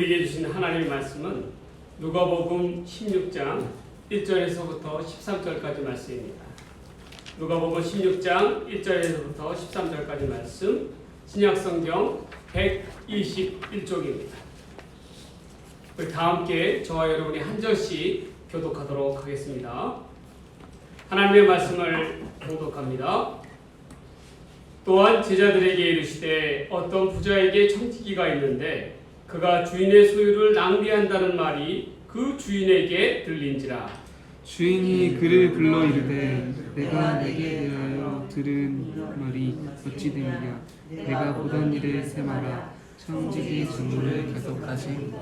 우리에게 주신 하나님의 말씀은 누가복음 16장 1절에서부터 13절까지 말씀입니다. 누가복음 16장 1절에서부터 13절까지 말씀, 신약성경 121쪽입니다. 다 함께 저와 여러분이 한 절씩 교독하도록 하겠습니다. 하나님의 말씀을 교독합니다. 또한 제자들에게 이르시되 어떤 부자에게 청지기가 있는데 그가 주인의 소유를 낭비한다는 말이 그 주인에게 들린지라. 주인이 그를 불러 이르되 내가 내게 대하여 들은 말이 어찌 되느냐. 내가 보던 일을 세마라. 청지기 직무를 계속하신.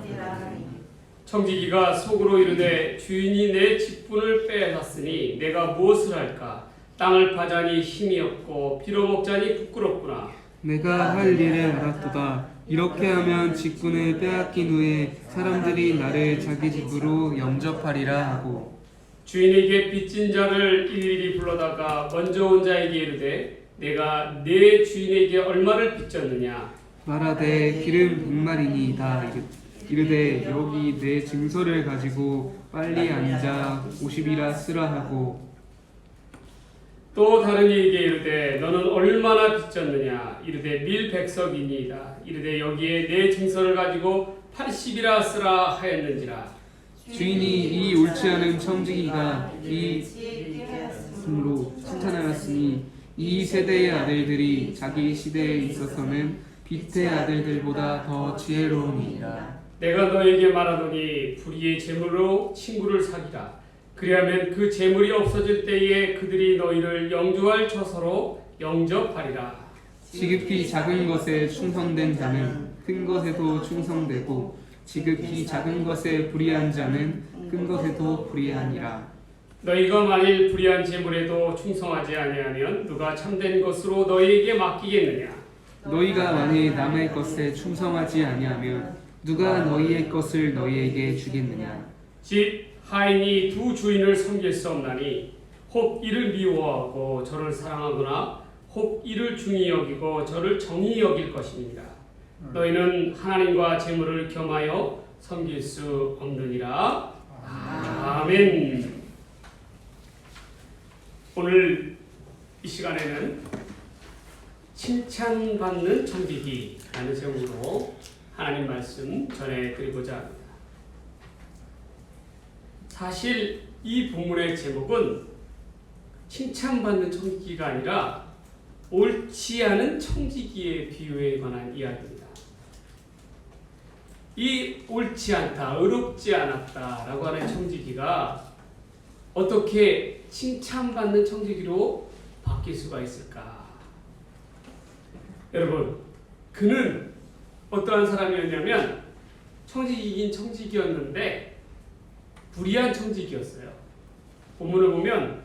청지기가 속으로 이르되 주인이 내 직분을 빼앗았으니 내가 무엇을 할까. 땅을 파자니 힘이 없고 빌어먹자니 부끄럽구나. 내가 할 일을 알았도다. 이렇게 하면 직분을 빼앗긴 후에 사람들이 나를 자기 집으로 영접하리라 하고. 주인에게 빚진 자를 일일이 불러다가 먼저 온 자에게 이르되 내가 내 주인에게 얼마를 빚졌느냐. 말하되 기름 100마리니이다. 이르되 여기 내 증서를 가지고 빨리 앉아 50이라 쓰라 하고. 또 다른 이에게 이르되 너는 얼마나 빚졌느냐. 이르되 밀백석이니이다. 이르되 여기에 내 증서를 가지고 80이라 쓰라 하였는지라. 주인이 이 옳지 않은 청지기가 이 으로 칭찬하였으니 이 세대의 아들들이 자기 시대에 있어서는 빚의 아들들보다 더 지혜로우니라. 내가 너에게 말하노니 불의의 재물로 친구를 사귀라. 그리하면 그 재물이 없어질 때에 그들이 너희를 영주할 처소로 영접하리라. 지극히 작은 것에 충성된 자는 큰 것에도 충성되고 지극히 작은 것에 불의한 자는 큰 것에도 불의하니라. 너희가 만일 불의한 재물에도 충성하지 아니하면 누가 참된 것으로 너희에게 맡기겠느냐. 너희가 만일 남의 것에 충성하지 아니하면 누가 너희의 것을 너희에게 주겠느냐. 즉 하인이 두 주인을 섬길 수 없나니 혹 이를 미워하고 저를 사랑하거나 혹 이를 중히 여기고 저를 정히 여길 것입니다. 너희는 하나님과 재물을 겸하여 섬길 수 없느니라. 아멘. 오늘 이 시간에는 칭찬받는 청지기라는 제목으로 하나님 말씀 전해드리고자 합니다. 사실 이 본문의 제목은 칭찬받는 청지기가 아니라 옳지 않은 청지기의 비유에 관한 이야기입니다. 이 옳지 않다, 의롭지 않았다라고 하는 청지기가 어떻게 칭찬받는 청지기로 바뀔 수가 있을까? 여러분, 그는 어떠한 사람이었냐면 청지기긴 청지기였는데 불의한 청지기였어요. 본문을 보면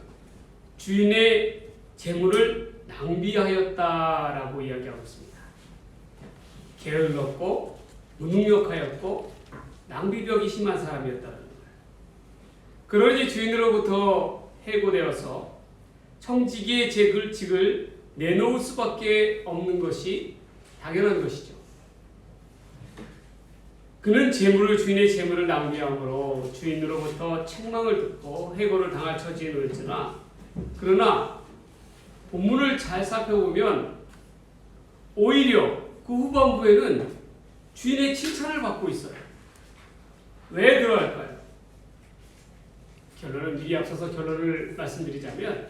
주인의 재물을 낭비하였다라고 이야기하고 있습니다. 게을렀고 무능력하였고 낭비벽이 심한 사람이었다는 거예요. 그러니 주인으로부터 해고되어서 청지기의 직을 내놓을 수밖에 없는 것이 당연한 것이죠. 그는 주인의 재물을 낭비함으로 주인으로부터 책망을 듣고 해고를 당할 처지에 놓였으나 그러나 본문을 잘 살펴보면 오히려 그 후반부에는 주인의 칭찬을 받고 있어요. 왜 그럴까요? 결론은 미리 앞서서 결론을 말씀드리자면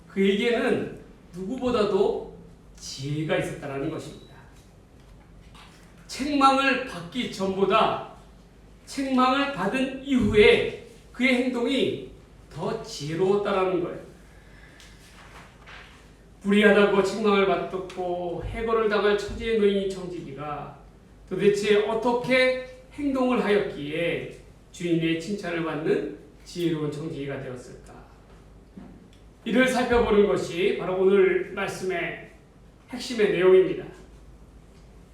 그에게는 누구보다도 지혜가 있었다는 것입니다. 책망을 받기 전보다 책망을 받은 이후에 그의 행동이 더 지혜로웠다는 거예요. 불의하다고 책망을 받았고 해고를 당할 처지에 놓인 이 청지기가 도대체 어떻게 행동을 하였기에 주인의 칭찬을 받는 지혜로운 청지기가 되었을까? 이를 살펴보는 것이 바로 오늘 말씀의 핵심의 내용입니다.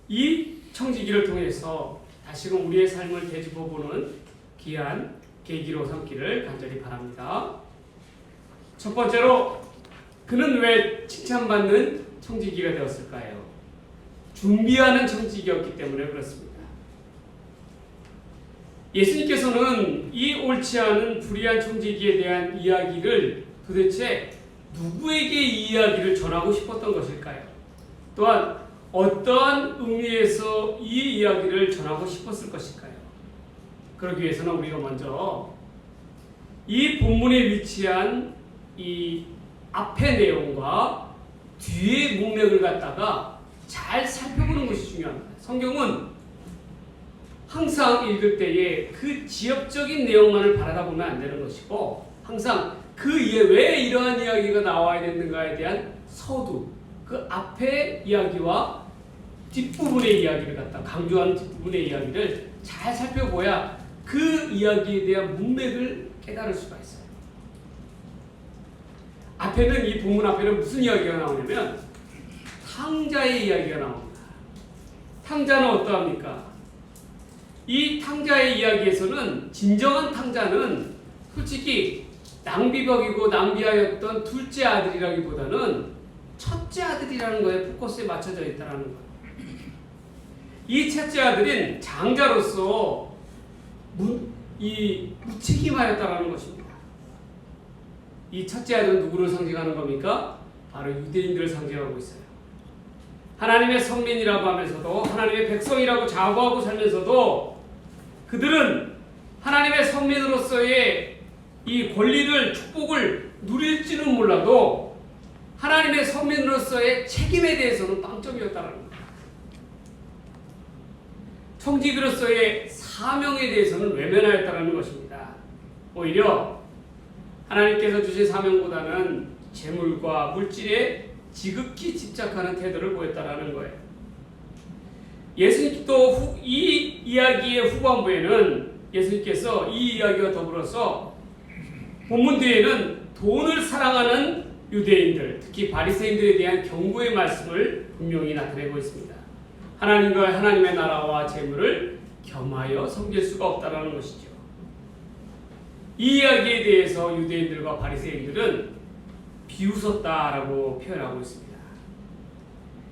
이 청지기를 통해서 다시금 우리의 삶을 되짚어보는 귀한 계기로 삼기를 간절히 바랍니다. 첫 번째로 그는 왜 칭찬받는 청지기가 되었을까요? 준비하는 청지기였기 때문에 그렇습니다. 예수님께서는 이 옳지 않은 불의한 청지기에 대한 이야기를 도대체 누구에게 이 이야기를 전하고 싶었던 것일까요? 또한 어떠한 의미에서 이 이야기를 전하고 싶었을 것일까요? 그러기 위해서는 우리가 먼저 이 본문에 위치한 이 앞의 내용과 뒤의 문맥을 갖다가 잘 살펴보는 것이 중요합니다. 성경은 항상 읽을 때에 그 지역적인 내용만을 바라보면 안 되는 것이고, 항상 그 이에 왜 이러한 이야기가 나와야 되는가에 대한 서두, 그 앞의 이야기와 뒷부분의 이야기를 갖다 강조하는 뒷부분의 이야기를 잘 살펴봐야 그 이야기에 대한 문맥을 깨달을 수가 있어요. 앞에는, 이 본문 앞에는 무슨 이야기가 나오냐면 탕자의 이야기가 나옵니다. 탕자는 어떠합니까? 이 탕자의 이야기에서는 진정한 탕자는 솔직히 낭비벽이고 낭비하였던 둘째 아들이라기보다는 첫째 아들이라는 거에 포커스에 맞춰져 있다는 거예요. 이 첫째 아들은 장자로서 무책임하였다는 것입니다. 이 첫째 아들은 누구를 상징하는 겁니까? 바로 유대인들을 상징하고 있어요. 하나님의 성민이라고 하면서도, 하나님의 백성이라고 자부하고 살면서도 그들은 하나님의 성민으로서의 이 권리를, 축복을 누릴지는 몰라도 하나님의 성민으로서의 책임에 대해서는 빵점이었다는 겁니다. 청지기로서의 사명에 대해서는 외면하였다는 것입니다. 오히려 하나님께서 주신 사명보다는 재물과 물질에 지극히 집착하는 태도를 보였다는 거예요. 예수님도 이 이야기의 후반부에는 예수님께서 이 이야기와 더불어서 본문 뒤에는 돈을 사랑하는 유대인들, 특히 바리새인들에 대한 경고의 말씀을 분명히 나타내고 있습니다. 하나님과 하나님의 나라와 재물을 겸하여 섬길 수가 없다는 것이죠. 이 이야기에 대해서 유대인들과 바리새인들은 비웃었다라고 표현하고 있습니다.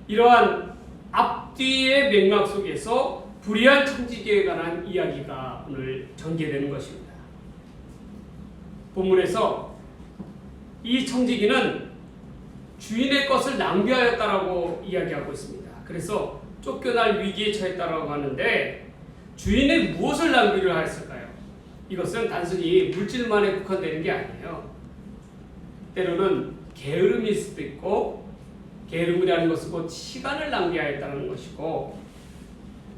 이러한 앞뒤의 맥락 속에서 불의한 청지기에 관한 이야기가 오늘 전개되는 것입니다. 본문에서 이 청지기는 주인의 것을 낭비하였다라고 이야기하고 있습니다. 그래서 쫓겨날 위기에 처했다라고 하는데, 주인의 무엇을 낭비를 하였을까요? 이것은 단순히 물질만에 국한되는 게 아니에요. 때로는 게으름일 수도 있고, 게으름이라는 것은 곧 시간을 낭비하였다는 것이고,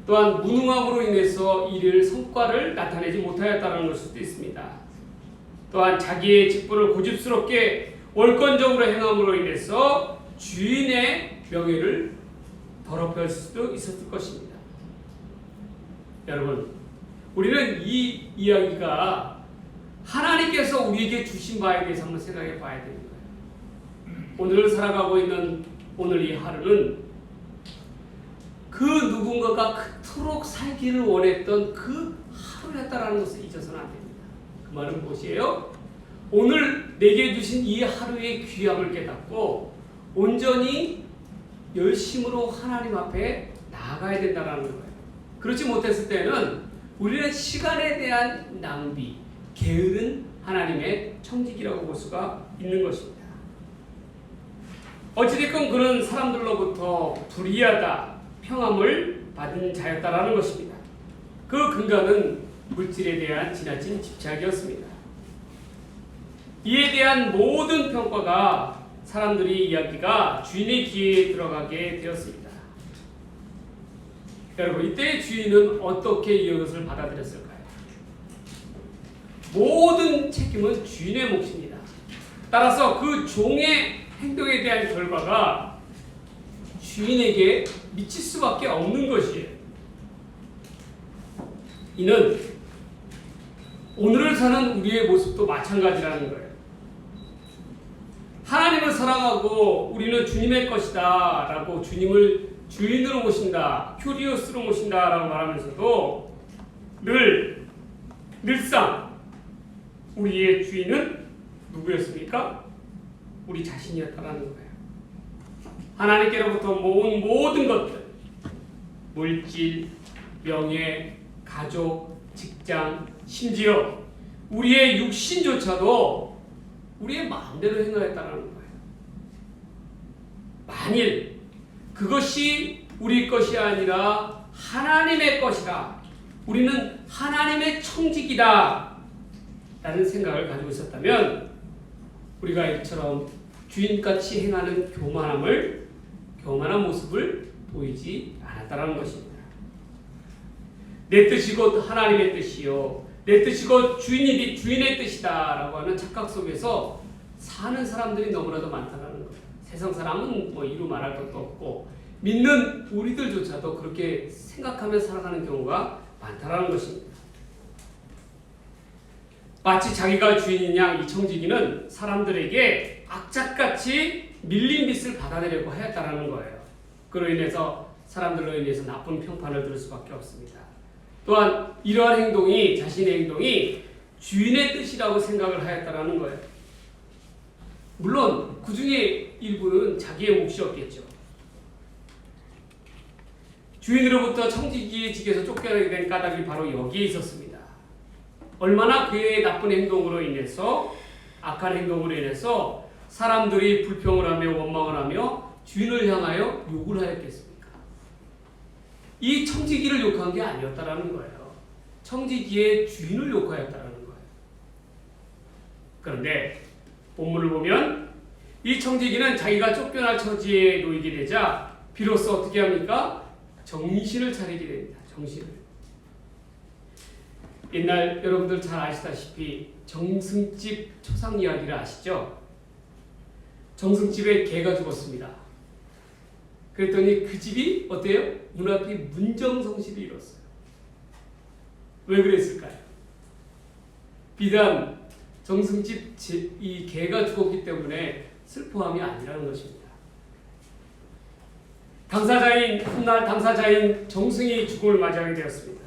또한 무능함으로 인해서 이를 성과를 나타내지 못하였다는 것일 수도 있습니다. 또한 자기의 직분을 고집스럽게 월권적으로 행함으로 인해서 주인의 명예를 더럽힐 수도 있었을 것입니다. 여러분, 우리는 이 이야기가 하나님께서 우리에게 주신 바에 대해서 한번 생각해 봐야 되는 거예요. 오늘을 살아가고 있는 오늘 이 하루는 그 누군가가 그토록 살기를 원했던 그 하루였다라는 것을 잊어서는 안 됩니다. 그 말은 무엇이에요? 오늘 내게 주신 이 하루의 귀함을 깨닫고 온전히 열심으로 하나님 앞에 나아가야 된다는 거예요. 그렇지 못했을 때는 우리는 시간에 대한 낭비, 게으른 하나님의 청지기라고 볼 수가 있는 것입니다. 어찌됐건 그런 사람들로부터 불의하다, 평함을 받은 자였다라는 것입니다. 그 근간은 물질에 대한 지나친 집착이었습니다. 이에 대한 모든 평가가 사람들의 이야기가 주인의 귀에 들어가게 되었습니다. 여러분, 이때의 주인은 어떻게 이것을 받아들였을까요? 모든 책임은 주인의 몫입니다. 따라서 그 종의 행동에 대한 결과가 주인에게 미칠 수밖에 없는 것이에요. 이는 오늘을 사는 우리의 모습도 마찬가지라는 거예요. 하나님을 사랑하고 우리는 주님의 것이다 라고 주님을 주인으로 모신다, 큐리오스로 모신다 라고 말하면서도 늘상 우리의 주인은 누구였습니까? 우리 자신이었다라는 거예요. 하나님께로부터 모은 모든 것들, 물질, 명예, 가족, 직장, 심지어 우리의 육신조차도 우리의 마음대로 행하였다는 거예요. 만일 그것이 우리 것이 아니라 하나님의 것이라, 우리는 하나님의 청직이다 라는 생각을 가지고 있었다면 우리가 이처럼 주인같이 행하는 교만한 모습을 보이지 않았다는 것입니다. 내 뜻이 곧 하나님의 뜻이요 내 뜻이 곧 주인의 뜻이다 라고 하는 착각 속에서 사는 사람들이 너무나도 많다는 거예요. 세상 사람은 뭐 이루 말할 것도 없고 믿는 우리들조차도 그렇게 생각하며 살아가는 경우가 많다는 것입니다. 마치 자기가 주인인 양 이 청지기는 사람들에게 악착같이 밀린 빚을 받아내려고 하였다는 거예요. 그로 인해서 사람들로 인해서 나쁜 평판을 들을 수밖에 없습니다. 또한 이러한 행동이, 자신의 행동이 주인의 뜻이라고 생각을 하였다는 거예요. 물론 그 중에 일부는 자기의 몫이었겠죠. 주인으로부터 청지기의 직에서 쫓겨나게 된 까닭이 바로 여기에 있었습니다. 얼마나 그의 나쁜 행동으로 인해서, 악한 행동으로 인해서 사람들이 불평을 하며 원망을 하며 주인을 향하여 욕을 하였겠습니까? 이 청지기를 욕한 게 아니었다라는 거예요. 청지기의 주인을 욕하였다라는 거예요. 그런데 본문을 보면 이 청지기는 자기가 쫓겨날 처지에 놓이게 되자 비로소 어떻게 합니까? 정신을 차리게 됩니다. 정신을. 옛날 여러분들 잘 아시다시피 정승집 초상 이야기를 아시죠? 정승집에 개가 죽었습니다. 그랬더니 그 집이 어때요? 문 앞이 문정성시를 이뤘어요. 왜 그랬을까요? 비단 정승집 이 개가 죽었기 때문에 슬퍼함이 아니라는 것입니다. 훗날 당사자인 정승이 죽음을 맞이하게 되었습니다.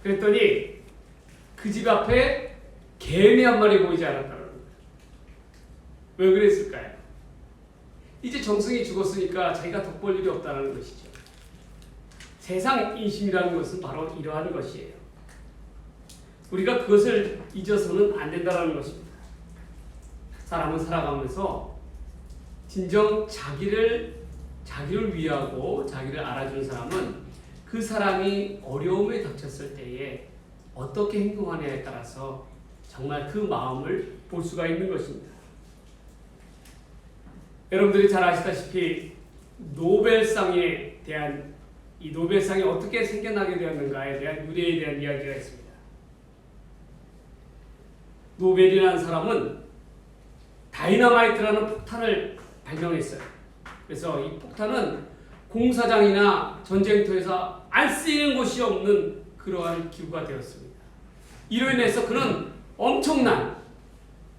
그랬더니 그 집 앞에 개미 한 마리 보이지 않았다는 거예요. 왜 그랬을까요? 이제 정승이 죽었으니까 자기가 덕볼 일이 없다는 것이죠. 세상 인심이라는 것은 바로 이러한 것이에요. 우리가 그것을 잊어서는 안 된다는 것입니다. 사람은 살아가면서 진정 자기를 위하고 자기를 알아주는 사람은 그 사람이 어려움에 닥쳤을 때에 어떻게 행동하느냐에 따라서 정말 그 마음을 볼 수가 있는 것입니다. 여러분들이 잘 아시다시피 노벨상에 대한, 이 노벨상이 어떻게 생겨나게 되었는가에 대한 유래에 대한 이야기가 있습니다. 노벨이라는 사람은 다이너마이트라는 폭탄을 발명했어요. 그래서 이 폭탄은 공사장이나 전쟁터에서 안 쓰이는 곳이 없는 그러한 기구가 되었습니다. 이로 인해서 그는 엄청난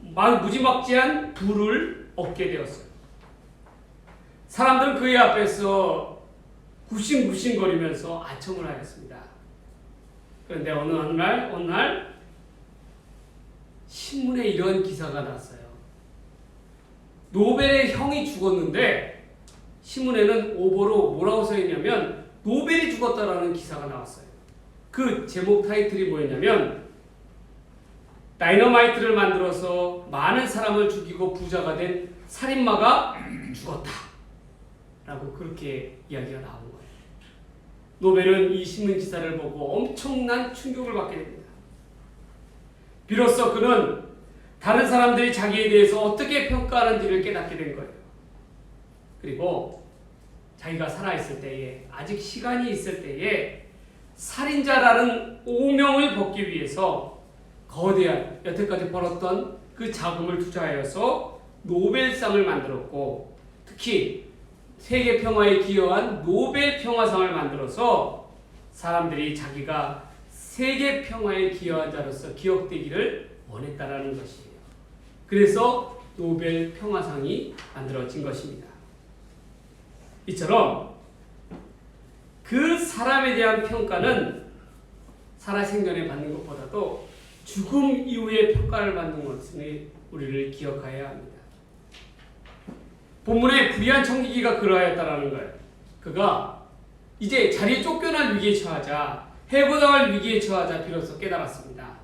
무지막지한 부를 얻게 되었어요. 사람들은 그의 앞에서 굽신굽신거리면서 아첨을 하였습니다. 그런데 어느 날 신문에 이런 기사가 났어요. 노벨의 형이 죽었는데 신문에는 오보로 뭐라고 써있냐면 노벨이 죽었다라는 기사가 나왔어요. 그 제목 타이틀이 뭐였냐면 다이너마이트를 만들어서 많은 사람을 죽이고 부자가 된 살인마가 죽었다 라고 그렇게 이야기가 나온 거예요. 노벨은 이 신문 기사를 보고 엄청난 충격을 받게 됩니다. 비로소 그는 다른 사람들이 자기에 대해서 어떻게 평가하는지를 깨닫게 된 거예요. 그리고 자기가 살아있을 때에, 아직 시간이 있을 때에 살인자라는 오명을 벗기 위해서 거대한, 여태까지 벌었던 그 자금을 투자하여서 노벨상을 만들었고, 특히 세계 평화에 기여한 노벨 평화상을 만들어서 사람들이 자기가 세계 평화에 기여한 자로서 기억되기를 원했다라는 것이에요. 그래서 노벨 평화상이 만들어진 것입니다. 이처럼 그 사람에 대한 평가는 살아생전에 받는 것보다도 죽음 이후에 평가를 받는 것을 우리를 기억해야 합니다. 본문에 불의한 청지기가 그러하였다라는 거예요. 그가 이제 자리에 쫓겨날 위기에 처하자 해고당할 위기에 처하자 비로소 깨달았습니다.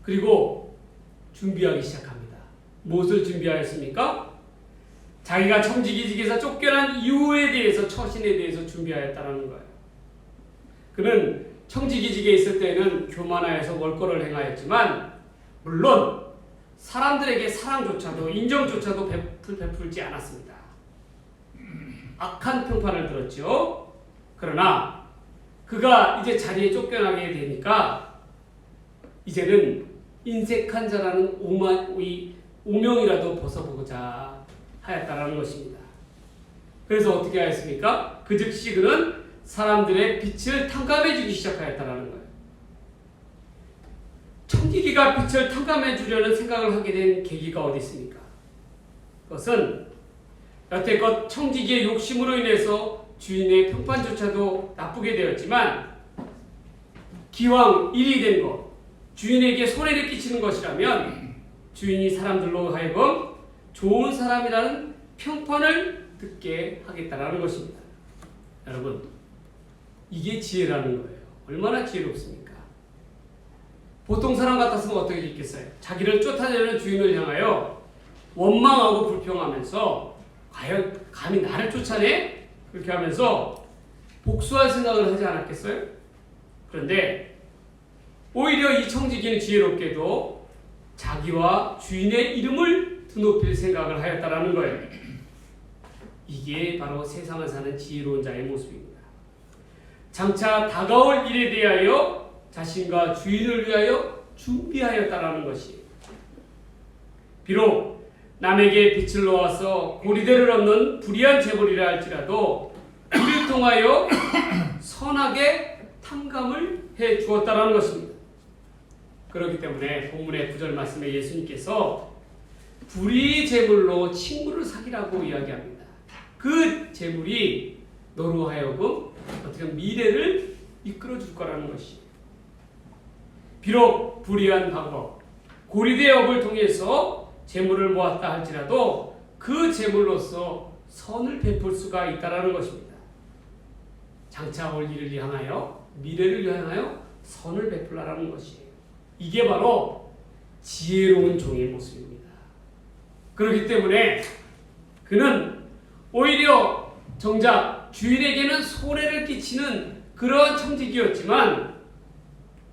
그리고 준비하기 시작합니다. 무엇을 준비하였습니까? 자기가 청지기직에서 쫓겨난 이유에 대해서, 처신에 대해서 준비하였다는 거예요. 그는 청지기직에 있을 때는 교만하여서 월권을 행하였지만 물론 사람들에게 사랑조차도, 인정조차도 베풀지 않았습니다. 악한 평판을 들었죠. 그러나 그가 이제 자리에 쫓겨나게 되니까 이제는 인색한 자라는 오명이라도 벗어보고자 하였다라는 것입니다. 그래서 어떻게 하였습니까? 그 즉시 그는 사람들의 빛을 탕감해주기 시작하였다라는 거예요. 청지기가 빛을 탕감해주려는 생각을 하게 된 계기가 어디 있습니까? 그것은 여태껏 청지기의 욕심으로 인해서 주인의 평판조차도 나쁘게 되었지만 기왕 일이 된 것, 주인에게 손해를 끼치는 것이라면 주인이 사람들로 하여금 좋은 사람이라는 평판을 듣게 하겠다라는 것입니다. 여러분, 이게 지혜라는 거예요. 얼마나 지혜롭습니까? 보통 사람 같았으면 어떻게 있겠어요? 자기를 쫓아내는 주인을 향하여 원망하고 불평하면서 과연 감히 나를 쫓아내? 그렇게 하면서 복수할 생각을 하지 않았겠어요? 그런데 오히려 이 청지기는 지혜롭게도 자기와 주인의 이름을 드높일 생각을 하였다라는 거예요. 이게 바로 세상을 사는 지혜로운 자의 모습입니다. 장차 다가올 일에 대하여 자신과 주인을 위하여 준비하였다라는 것이, 비록 남에게 빛을 놓아서 고리대를 얻는 불의한 재벌이라 할지라도 이를 통하여 선하게 탕감을 해 주었다라는 것입니다. 그렇기 때문에 본문의 9절 말씀에 예수님께서 불의 재물로 친구를 사귀라고 이야기합니다. 그 재물이 너로 하여금 어떻게 미래를 이끌어 줄 거라는 것이, 비록 불의한 방법, 고리대업을 통해서 재물을 모았다 할지라도 그 재물로서 선을 베풀 수가 있다라는 것입니다. 장차 올 일을 향하여, 미래를 향하여 선을 베풀라라는 것이에요. 이게 바로 지혜로운 종의 모습입니다. 그렇기 때문에 그는 오히려 정작 주인에게는 손해를 끼치는 그러한 청지기였지만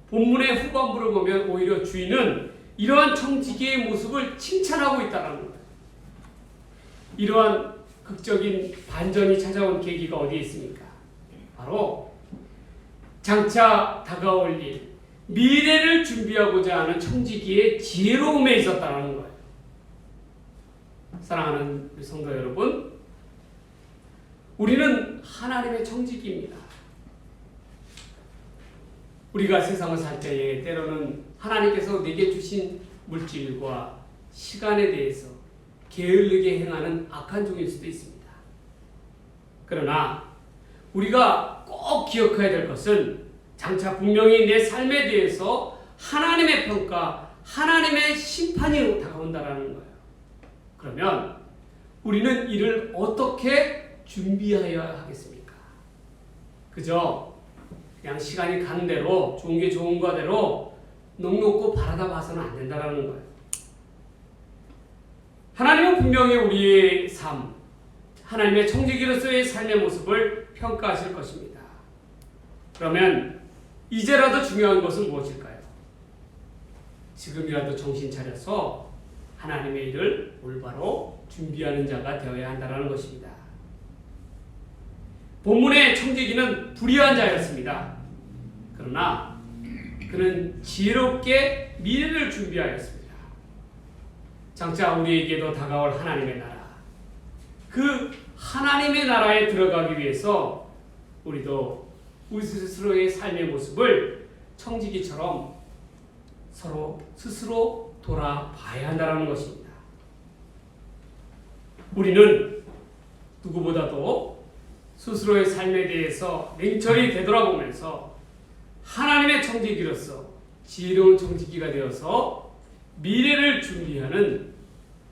본문의 후반부를 보면 오히려 주인은 이러한 청지기의 모습을 칭찬하고 있다는 거예요. 이러한 극적인 반전이 찾아온 계기가 어디에 있습니까? 바로 장차 다가올 일, 미래를 준비하고자 하는 청지기의 지혜로움에 있었다는 거예요. 사랑하는 성도 여러분, 우리는 하나님의 청지기입니다. 우리가 세상을 살 때에 때로는 하나님께서 내게 주신 물질과 시간에 대해서 게을르게 행하는 악한 종일 수도 있습니다. 그러나 우리가 꼭 기억해야 될 것은 장차 분명히 내 삶에 대해서 하나님의 평가, 하나님의 심판이 다가온다라는 거예요. 그러면 우리는 이를 어떻게 준비하여야 하겠습니까? 그저 그냥 시간이 가는 대로 좋은 게 좋은 거대로 넉넉고 바라다 봐서는 안 된다는 거예요. 하나님은 분명히 우리의 삶, 하나님의 청지기로서의 삶의 모습을 평가하실 것입니다. 그러면 이제라도 중요한 것은 무엇일까요? 지금이라도 정신 차려서 하나님의 일을 올바로 준비하는 자가 되어야 한다는 것입니다. 본문의 청지기는 불의한 자였습니다. 그러나 그는 지혜롭게 미래를 준비하였습니다. 장차 우리에게도 다가올 하나님의 나라, 그 하나님의 나라에 들어가기 위해서 우리도 우리 스스로의 삶의 모습을 청지기처럼 서로 스스로 돌아봐야 한다는 것입니다. 우리는 누구보다도 스스로의 삶에 대해서 냉철히 되돌아보면서 하나님의 청지기로서 지혜로운 청지기가 되어서 미래를 준비하는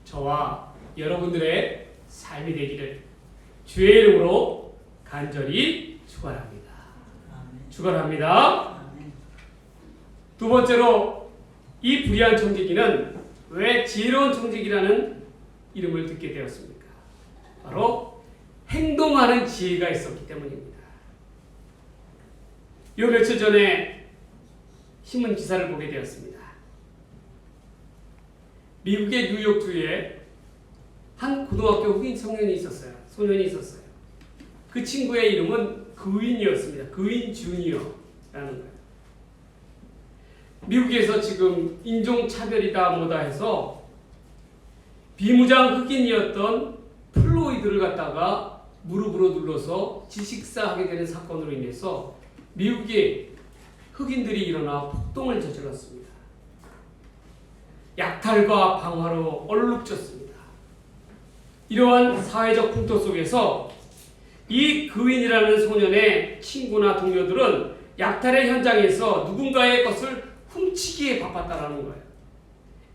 저와 여러분들의 삶이 되기를 주의 이름으로 간절히 축원합니다. 축원합니다. 두 번째로 이 불의한 청지기는 왜 지혜로운 청지기라는 이름을 듣게 되었습니까? 바로 행동하는 지혜가 있었기 때문입니다. 요 며칠 전에 신문 기사를 보게 되었습니다. 미국의 뉴욕주에 한 고등학교 흑인 청년이 있었어요. 소년이 있었어요. 그 친구의 이름은 그윈이었습니다. 그윈 주니어라는 거예요. 미국에서 지금 인종차별이다 뭐다 해서 비무장 흑인이었던 플로이드를 갖다가 무릎으로 눌러서 질식사하게 되는 사건으로 인해서 미국의 흑인들이 일어나 폭동을 저질렀습니다. 약탈과 방화로 얼룩졌습니다. 이러한 사회적 풍토 속에서 이 그윈이라는 소년의 친구나 동료들은 약탈의 현장에서 누군가의 것을 훔치기에 바빴다라는 거예요.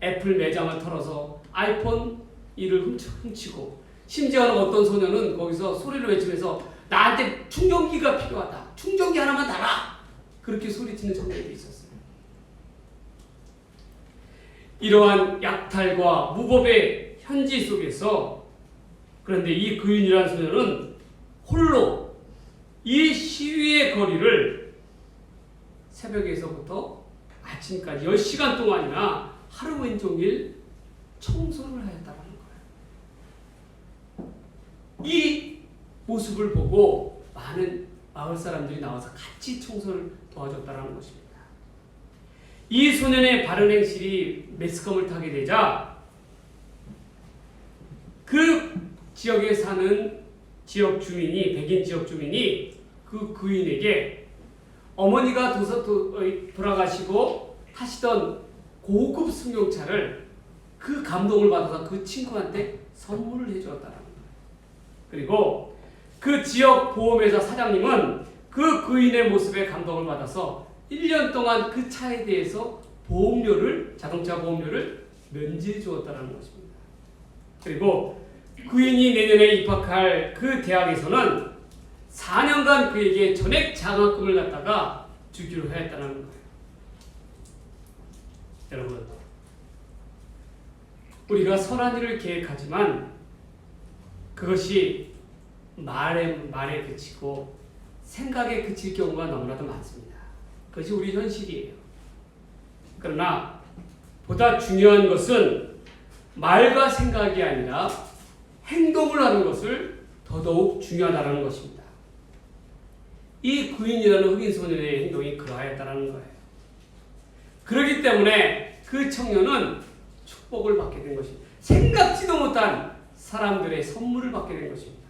애플 매장을 털어서 아이폰 1을 훔치고, 심지어는 어떤 소년은 거기서 소리를 외치면서 나한테 충전기가 필요하다. 충전기 하나만 달아. 그렇게 소리치는 청년도 있었어요. 이러한 약탈과 무법의 현지 속에서 그런데 이 그윈이라는 소년은 홀로 이 시위의 거리를 새벽에서부터 아침까지 10시간 동안이나 하루 왼종일 청소를 하였다는 거예요. 이 모습을 보고 많은 마을 사람들이 나와서 같이 청소를 도와줬다는 것입니다. 이 소년의 바른 행실이 매스컴을 타게 되자 그 지역에 사는 지역 주민이, 백인 지역 주민이 그 그인에게 어머니가 돌아가시고 타시던 고급 승용차를 그 감동을 받아서 그 친구한테 선물을 해주었다는 거예요. 그리고 그 지역 보험회사 사장님은 그 그인의 모습에 감동을 받아서 1년 동안 그 차에 대해서 보험료를, 자동차 보험료를 면제해 주었다는 것입니다. 그리고 그인이 내년에 입학할 그 대학에서는 4년간 그에게 전액 장학금을 갖다가 주기로 하였다는 거예요. 여러분, 우리가 선한 일을 계획하지만 그것이 말에 그치고 생각에 그칠 경우가 너무나도 많습니다. 그것이 우리 현실이에요. 그러나 보다 중요한 것은 말과 생각이 아니라 행동을 하는 것을 더더욱 중요하다는 것입니다. 이 구인이라는 흑인 소년의 행동이 그러하였다는 거예요. 그렇기 때문에 그 청년은 축복을 받게 된 것입니다. 생각지도 못한 사람들의 선물을 받게 된 것입니다.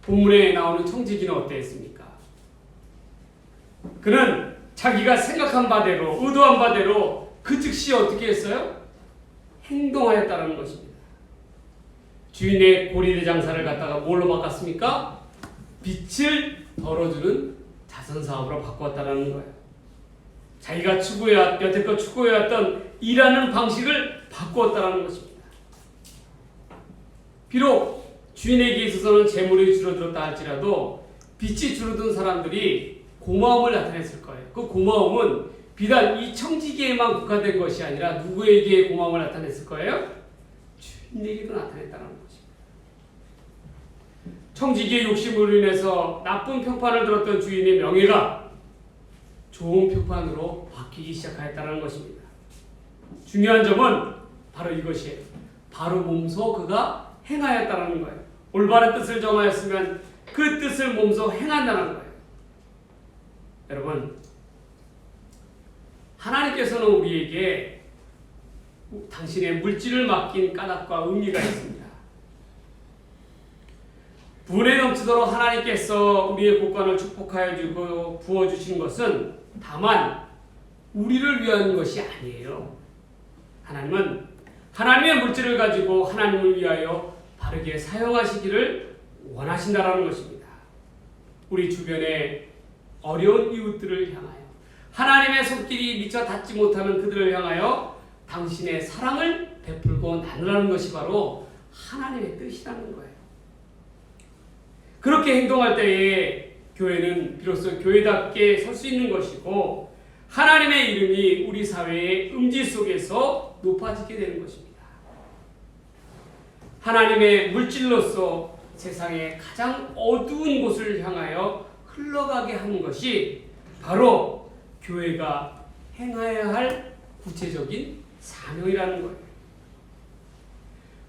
본문에 나오는 청지기는 어땠습니까? 그는 자기가 생각한 바대로, 의도한 바대로 그 즉시 어떻게 했어요? 행동하였다는 것입니다. 주인의 고리대 장사를 갖다가 뭘로 바꿨습니까? 빛을 덜어주는 자선사업으로 바꾸었다는 거예요. 자기가 여태껏 추구해왔던 일하는 방식을 바꾸었다는 것입니다. 비록 주인에게 있어서는 재물이 줄어들었다 할지라도 빛이 줄어든 사람들이 고마움을 나타냈을 거예요. 그 고마움은 비단 이 청지기에만 국한된 것이 아니라 누구에게 고마움을 나타냈을 거예요? 주인에게도 나타냈다는 것입니다. 청지기의 욕심으로 인해서 나쁜 평판을 들었던 주인의 명예가 좋은 평판으로 바뀌기 시작하였다는 것입니다. 중요한 점은 바로 이것이에요. 바로 몸소 그가 행하였다는 거예요. 올바른 뜻을 정하였으면 그 뜻을 몸소 행한다는 거예요. 여러분, 하나님께서는 우리에게 당신의 물질을 맡긴 까닭과 의미가 있습니다. 분에 넘치도록 하나님께서 우리의 곳간을 축복하여 주고 부어주신 것은 다만 우리를 위한 것이 아니에요. 하나님은 하나님의 물질을 가지고 하나님을 위하여 바르게 사용하시기를 원하신다라는 것입니다. 우리 주변에 어려운 이웃들을 향하여, 하나님의 손길이 미처 닿지 못하는 그들을 향하여 당신의 사랑을 베풀고 나누라는 것이 바로 하나님의 뜻이라는 거예요. 그렇게 행동할 때에 교회는 비로소 교회답게 설 수 있는 것이고 하나님의 이름이 우리 사회의 음지 속에서 높아지게 되는 것입니다. 하나님의 물질로서 세상의 가장 어두운 곳을 향하여 흘러가게 하는 것이 바로 교회가 행해야 할 구체적인 사명이라는 거예요.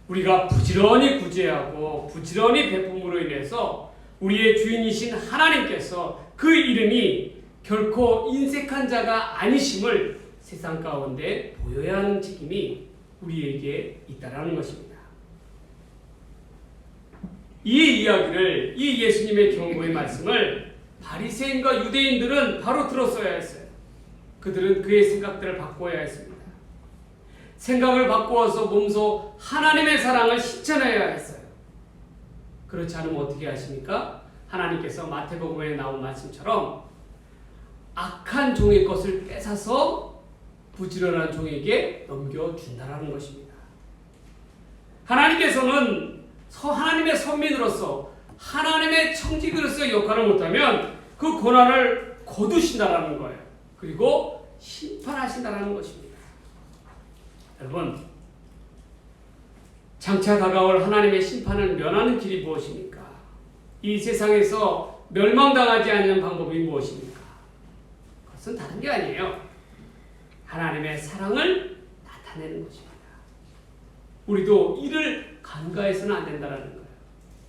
우리가 부지런히 구제하고 부지런히 베품으로 인해서 우리의 주인이신 하나님께서 그 이름이 결코 인색한 자가 아니심을 세상 가운데 보여야 하는 책임이 우리에게 있다라는 것입니다. 이 이야기를, 이 예수님의 경고의 말씀을 바리새인과 유대인들은 바로 들었어야 했어요. 그들은 그의 생각들을 바꿔야 했습니다. 생각을 바꾸어서 몸소 하나님의 사랑을 실천해야 했어요. 그렇지 않으면 어떻게 하십니까? 하나님께서 마태복음에 나온 말씀처럼 악한 종의 것을 뺏어서 부지런한 종에게 넘겨준다라는 것입니다. 하나님께서는 하나님의 선민으로서 하나님의 청지기로서의 역할을 못하면 그 고난을 거두신다라는 거예요. 그리고 심판하신다라는 것입니다. 여러분, 장차 다가올 하나님의 심판을 면하는 길이 무엇입니까? 이 세상에서 멸망당하지 않는 방법이 무엇입니까? 그것은 다른 게 아니에요. 하나님의 사랑을 나타내는 것입니다. 우리도 이를 간과해서는 안 된다는 거예요.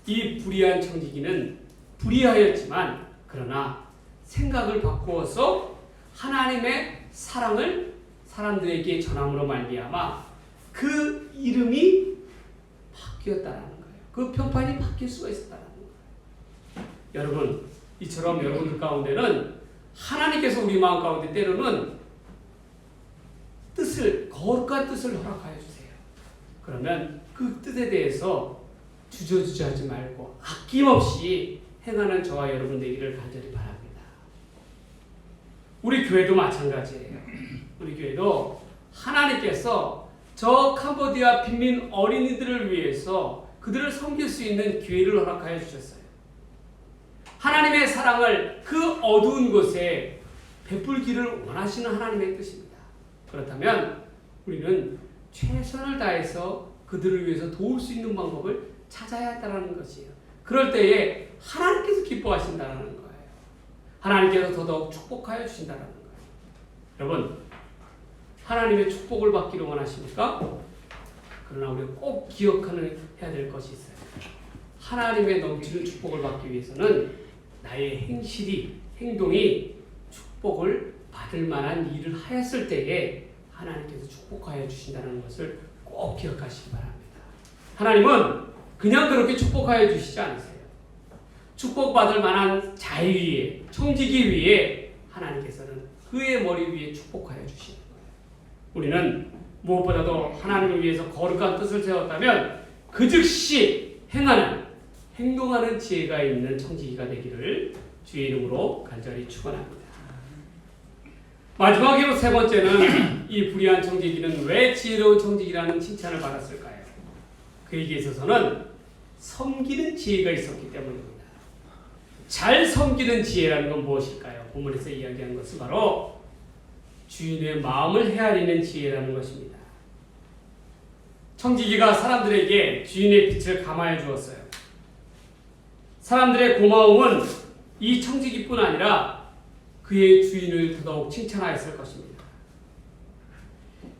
이 불의한 청지기는 불의하였지만 그러나 생각을 바꾸어서 하나님의 사랑을 사람들에게 전함으로 말미암아 그 이름이 바뀌었다는 거예요. 그 평판이 바뀔 수가 있었다는 거예요. 여러분, 이처럼 여러분들 가운데는 하나님께서 우리 마음 가운데 때로는 거룩한 뜻을 허락하여 주세요. 그러면 그 뜻에 대해서 주저주저하지 말고 아낌없이 행하는 저와 여러분 되기를 간절히 바랍니다. 우리 교회도 마찬가지예요. 우리 교회도 하나님께서 저 캄보디아 빈민 어린이들을 위해서 그들을 섬길 수 있는 기회를 허락하여 주셨어요. 하나님의 사랑을 그 어두운 곳에 베풀기를 원하시는 하나님의 뜻입니다. 그렇다면 우리는 최선을 다해서 그들을 위해서 도울 수 있는 방법을 찾아야 한다는 것이에요. 그럴 때에 하나님께서 기뻐하신다는 거예요. 하나님께서 더더욱 축복하여 주신다는 거예요. 여러분, 하나님의 축복을 받기를 원하십니까? 그러나 우리가 꼭 해야 될 것이 있어요. 하나님의 넘치는 축복을 받기 위해서는 나의 행동이 축복을 받을 만한 일을 하였을 때에 하나님께서 축복하여 주신다는 것을 꼭 기억하시기 바랍니다. 하나님은 그냥 그렇게 축복하여 주시지 않으세요. 축복받을 만한 자유 위에, 청지기 위에 하나님께서는 그의 머리 위에 축복하여 주시는 거예요. 우리는 무엇보다도 하나님을 위해서 거룩한 뜻을 세웠다면 그 즉시 행동하는 지혜가 있는 청지기가 되기를 주의 이름으로 간절히 축원합니다. 마지막으로 세 번째는 이 불의한 청지기는 왜 지혜로운 청지기라는 칭찬을 받았을까요? 그에게 있어서는 섬기는 지혜가 있었기 때문입니다. 잘 섬기는 지혜라는 건 무엇일까요? 본문에서 이야기한 것은 바로 주인의 마음을 헤아리는 지혜라는 것입니다. 청지기가 사람들에게 주인의 빛을 감화해 주었어요. 사람들의 고마움은 이 청지기뿐 아니라 그의 주인을 더더욱 칭찬하였을 것입니다.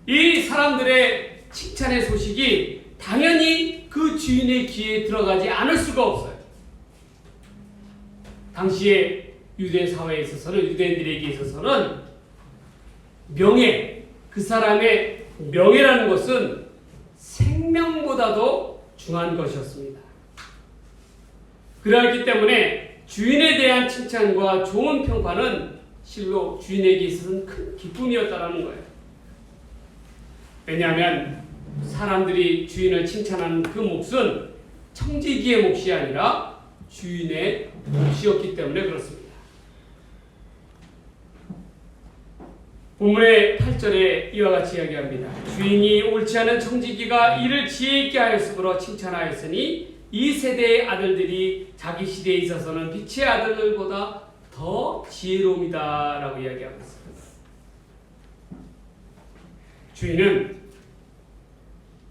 이 사람들의 칭찬의 소식이 당연히 그 주인의 귀에 들어가지 않을 수가 없어요. 당시의 유대 사회에 있어서는, 유대인들에게 있어서는 그 사람의 명예라는 것은 생명보다도 중요한 것이었습니다. 그렇기 때문에 주인에 대한 칭찬과 좋은 평판은 실로 주인에게 있어서는 큰 기쁨이었다는 거예요. 왜냐하면 사람들이 주인을 칭찬하는 그 몫은 청지기의 몫이 아니라 주인의 몫이었기 때문에 그렇습니다. 본문의 8절에 이와 같이 이야기합니다. 주인이 옳지 않은 청지기가 이를 지혜 있게 하였으므로 칭찬하였으니 이 세대의 아들들이 자기 시대에 있어서는 빛의 아들들보다 더 지혜로움이다라고 이야기하고 있습니다. 주인은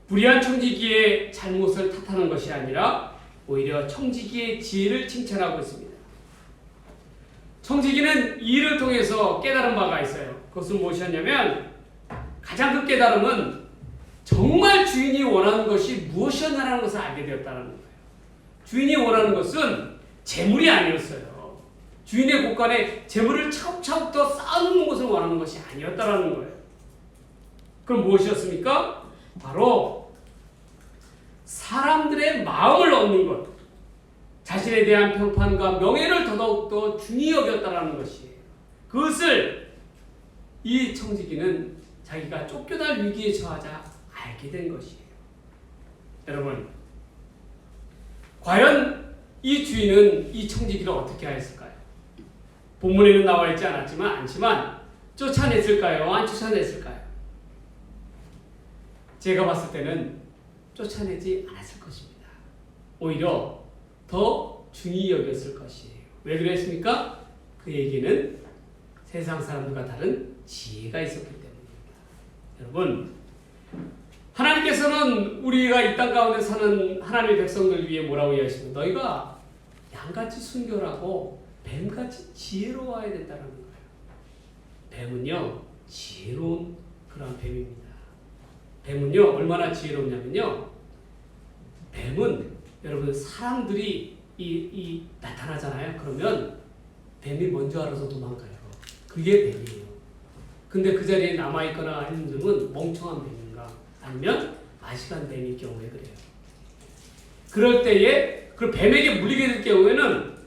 불의한 청지기의 잘못을 탓하는 것이 아니라 오히려 청지기의 지혜를 칭찬하고 있습니다. 청지기는 이 일을 통해서 깨달은 바가 있어요. 그것은 무엇이었냐면 가장 큰 깨달음은 정말 주인이 원하는 것이 무엇이었나라는 것을 알게 되었다는 거예요. 주인이 원하는 것은 재물이 아니었어요. 주인의 곳간에 재물을 차곡차곡 더 쌓아놓는 것을 원하는 것이 아니었다는 거예요. 그럼 무엇이었습니까? 바로 사람들의 마음을 얻는 것, 자신에 대한 평판과 명예를 더더욱더 중히 여겼다는 것이에요. 그것을 이 청지기는 자기가 쫓겨날 위기에 처하자 알게 된 것이에요. 여러분, 과연 이 주인은 이 청지기를 어떻게 하였을까요? 본문에는 나와 있지 않지만 쫓아냈을까요? 안 쫓아냈을까요? 제가 봤을 때는 쫓아내지 않았을 것입니다. 오히려 더 중히 여겼을 것이에요. 왜 그랬습니까? 그에게는 세상 사람들과 다른 지혜가 있었기 때문입니다. 여러분, 하나님께서는 우리가 이 땅 가운데 사는 하나님의 백성들 위해 뭐라고 이야기하십니까? 너희가 양같이 순결하고 뱀같이 지혜로워야 된다는 거예요. 뱀은요, 지혜로운 그런 뱀입니다. 뱀은요, 얼마나 지혜롭냐면요, 뱀은 여러분 사람들이 나타나잖아요. 그러면 뱀이 먼저 알아서 도망가요. 그게 뱀이에요. 근데 그 자리에 남아있거나 하는 놈은 멍청한 뱀인가 아니면 아시간 뱀일 경우에 그래요. 그럴 때에 그 뱀에게 물리게 될 경우에는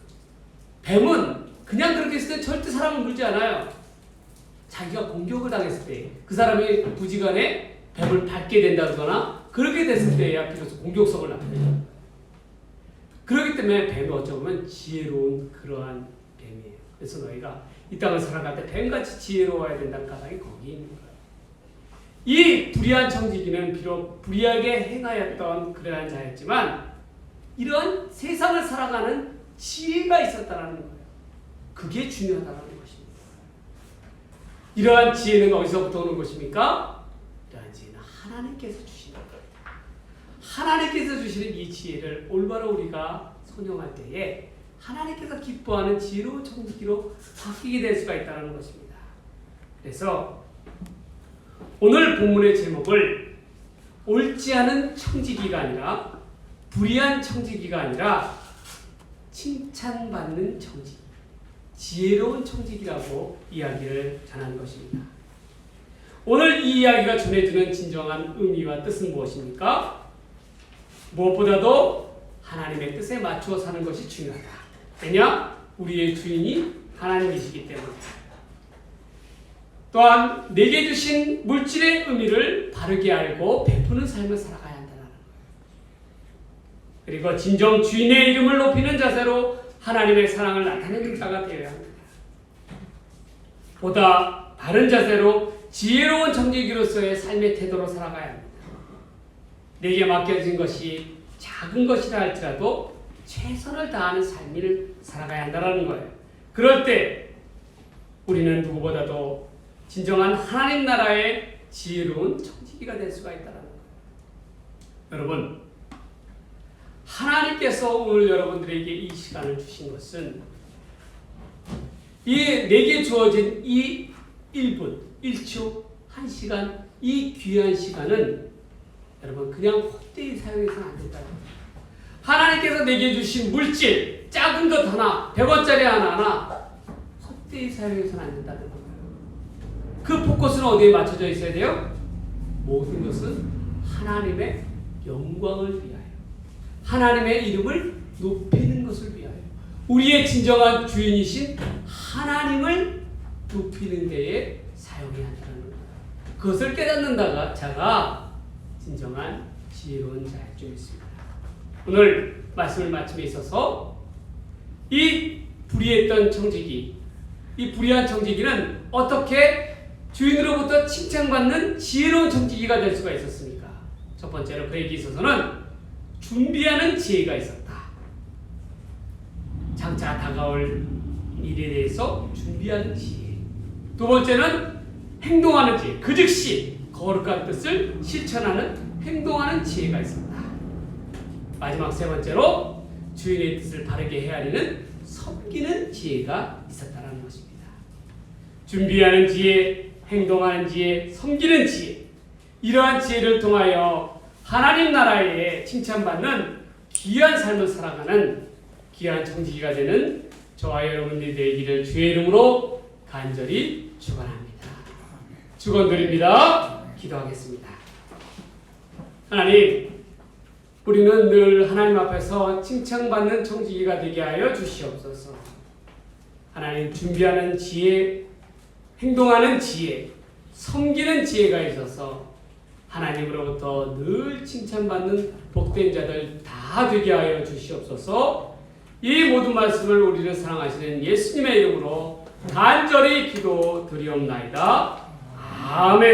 뱀은 그냥 그렇게 있을 때 절대 사람을 물지 않아요. 자기가 공격을 당했을 때 그 사람이 부지간에 뱀을 밟게 된다거나 그렇게 됐을 때야 비로소 공격성을 나타내요. 그렇기 때문에 뱀이 어쩌면 지혜로운 그러한 뱀이에요. 그래서 너희가 이 땅을 살아갈 때 뱀같이 지혜로워야 된다는 까닭이 거기에 있는 거예요. 이 불의한 청지기는 비록 불의하게 행하였던 그러한 자였지만 이러한 세상을 살아가는 지혜가 있었다는 거예요. 그게 중요하다는 것입니다. 이러한 지혜는 어디서부터 오는 것입니까? 이러한 지혜는 하나님께서 주시는 거예요. 하나님께서 주시는 이 지혜를 올바로 우리가 선용할 때에 하나님께서 기뻐하는 지혜로운 청지기로 바뀌게 될 수가 있다는 것입니다. 그래서 오늘 본문의 제목을 옳지 않은 청지기가 아니라 불의한 청지기가 아니라 칭찬받는 청지기, 지혜로운 청지기라고 이야기를 전하는 것입니다. 오늘 이 이야기가 전해주는 진정한 의미와 뜻은 무엇입니까? 무엇보다도 하나님의 뜻에 맞추어 사는 것이 중요하다. 왜냐? 우리의 주인이 하나님이시기 때문이다. 또한 내게 주신 물질의 의미를 바르게 알고 베푸는 삶을 살아가야 한다는 거예요. 그리고 진정 주인의 이름을 높이는 자세로 하나님의 사랑을 나타내는 자가 되어야 합니다. 보다 바른 자세로 지혜로운 청지기로서의 삶의 태도로 살아가야 합니다. 내게 맡겨진 것이 작은 것이라 할지라도 최선을 다하는 삶을 살아가야 한다는 거예요. 그럴 때 우리는 누구보다도 진정한 하나님 나라의 지혜로운 청지기가 될 수가 있다는 거예요. 여러분, 하나님께서 오늘 여러분들에게 이 시간을 주신 것은 이 내게 주어진 이 1분, 1초, 1시간, 이 귀한 시간은 여러분 그냥 헛되이 사용해서는 안 된다는 거예요. 하나님께서 내게 주신 물질, 작은 것 하나, 100원짜리 하나 헛되이 사용해서는 안 된다는 거예요. 그 포커스는 어디에 맞춰져 있어야 돼요? 모든 것은 하나님의 영광을 위하여, 하나님의 이름을 높이는 것을 위하여, 우리의 진정한 주인이신 하나님을 높이는 데에 사용해야 한다는 겁니다. 그것을 깨닫는 자가 진정한 지혜로운 자일 줄 믿습니다. 오늘 말씀을 마침에 있어서 이 불의했던 청지기, 이 불의한 청지기는 어떻게 주인으로부터 칭찬받는 지혜로운 청지기가 될 수가 있었습니까? 첫 번째로 그에게 있어서는 준비하는 지혜가 있었다. 장차 다가올 일에 대해서 준비하는 지혜. 두 번째는 행동하는 지혜. 그 즉시 거룩한 뜻을 실천하는 행동하는 지혜가 있었다. 마지막 세 번째로 주인의 뜻을 바르게 헤아리는 섬기는 지혜가 있었다는 것입니다. 준비하는 지혜, 행동하는 지혜, 섬기는 지혜. 이러한 지혜를 통하여 하나님 나라에 칭찬받는 귀한 삶을 살아가는 귀한 청지기가 되는 저와 여러분들이 되기를 주의 이름으로 간절히 축원합니다. 축원드립니다. 기도하겠습니다. 하나님, 우리는 늘 하나님 앞에서 칭찬받는 청지기가 되게 하여 주시옵소서. 하나님, 준비하는 지혜, 행동하는 지혜, 섬기는 지혜가 있어서 하나님으로부터 늘 칭찬받는 복된 자들 다 되게 하여 주시옵소서. 이 모든 말씀을 우리를 사랑하시는 예수님의 이름으로 간절히 기도드리옵나이다. 아멘.